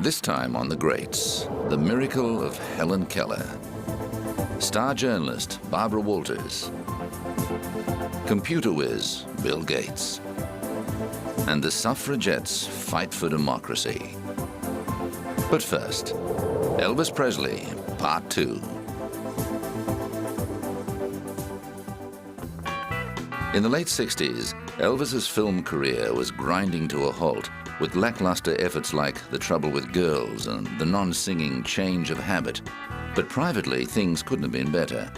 This time on The Greats, the miracle of Helen Keller. Star journalist Barbara Walters. Computer whiz Bill Gates. And the suffragettes fight for democracy. But first, Elvis Presley, Part 2. In the late 60s, Elvis's film career was grinding to a halt, with lackluster efforts like The Trouble with Girls and the non-singing Change of Habit. But privately, things couldn't have been better.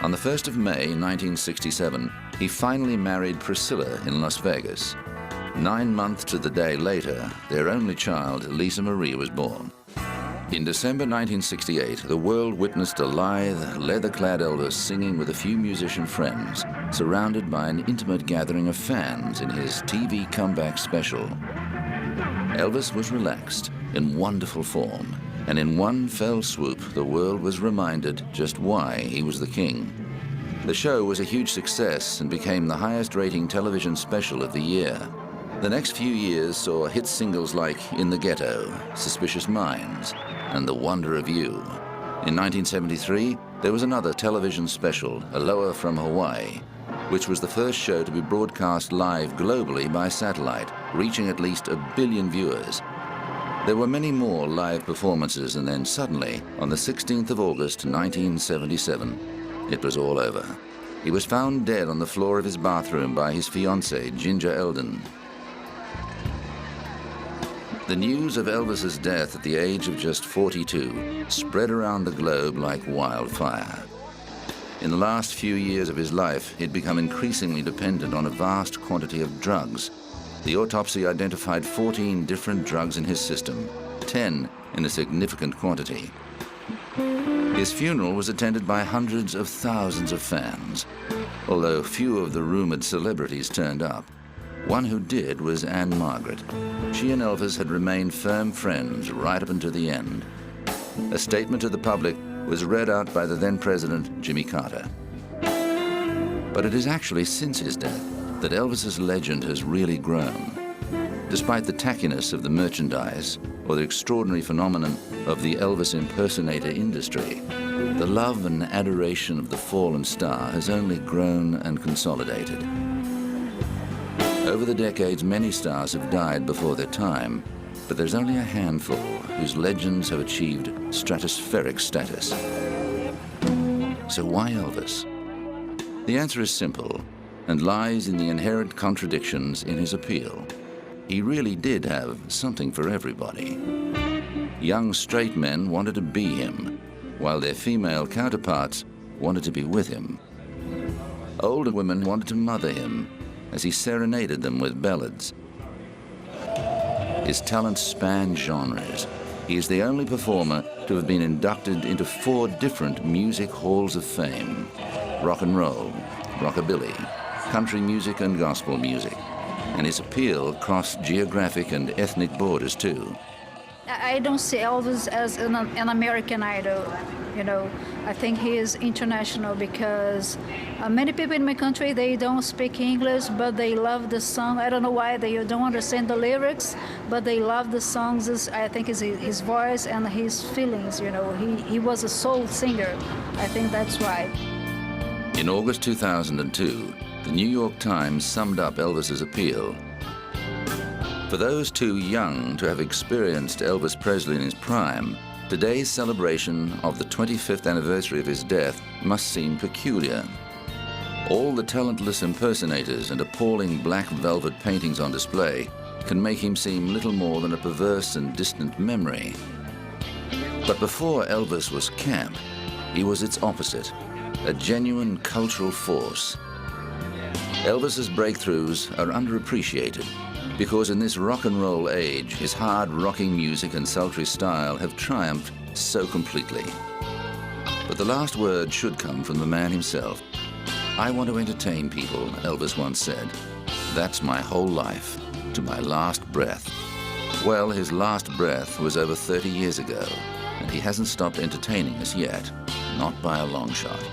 On the 1st of May, 1967, he finally married Priscilla in Las Vegas. 9 months to the day later, their only child, Lisa Marie, was born. In December 1968, the world witnessed a lithe, leather-clad Elvis singing with a few musician friends, surrounded by an intimate gathering of fans in his TV comeback special. Elvis was relaxed, in wonderful form, and in one fell swoop, the world was reminded just why he was the king. The show was a huge success and became the highest-rating television special of the year. The next few years saw hit singles like In the Ghetto, Suspicious Minds, and The Wonder of You. In 1973, there was another television special, Aloha from Hawaii, which was the first show to be broadcast live globally by satellite, reaching at least 1 billion viewers. There were many more live performances, and then suddenly, on the 16th of August, 1977, it was all over. He was found dead on the floor of his bathroom by his fiancée, Ginger Eldon. The news of Elvis's death at the age of just 42 spread around the globe like wildfire. In the last few years of his life, he'd become increasingly dependent on a vast quantity of drugs. The autopsy identified 14 different drugs in his system, 10 in a significant quantity. His funeral was attended by hundreds of thousands of fans, although few of the rumored celebrities turned up. One who did was Anne Margaret. She and Elvis had remained firm friends right up until the end. A statement to the public was read out by the then president, Jimmy Carter. But it is actually since his death that Elvis's legend has really grown. Despite the tackiness of the merchandise or the extraordinary phenomenon of the Elvis impersonator industry, the love and adoration of the fallen star has only grown and consolidated. Over the decades, many stars have died before their time, but there's only a handful whose legends have achieved stratospheric status. So why Elvis? The answer is simple and lies in the inherent contradictions in his appeal. He really did have something for everybody. Young straight men wanted to be him, while their female counterparts wanted to be with him. Older women wanted to mother him as he serenaded them with ballads. His talents span genres. He is the only performer to have been inducted into 4 different music halls of fame: rock and roll, rockabilly, country music and gospel music. And his appeal crossed geographic and ethnic borders too. I don't see Elvis as an American idol, you know. I think he is international because many people in my country, they don't speak English, but they love the song. I don't know why they don't understand the lyrics, but they love the songs. I think it's his voice and his feelings, you know. He was a soul singer. I think that's why. In August 2002, the New York Times summed up Elvis's appeal. For those too young to have experienced Elvis Presley in his prime, today's celebration of the 25th anniversary of his death must seem peculiar. All the talentless impersonators and appalling black velvet paintings on display can make him seem little more than a perverse and distant memory. But before Elvis was camp, he was its opposite, a genuine cultural force. Elvis's breakthroughs are underappreciated, because in this rock and roll age, his hard rocking music and sultry style have triumphed so completely. But the last word should come from the man himself. "I want to entertain people," Elvis once said. "That's my whole life, to my last breath." Well, his last breath was over 30 years ago, and he hasn't stopped entertaining us yet, not by a long shot.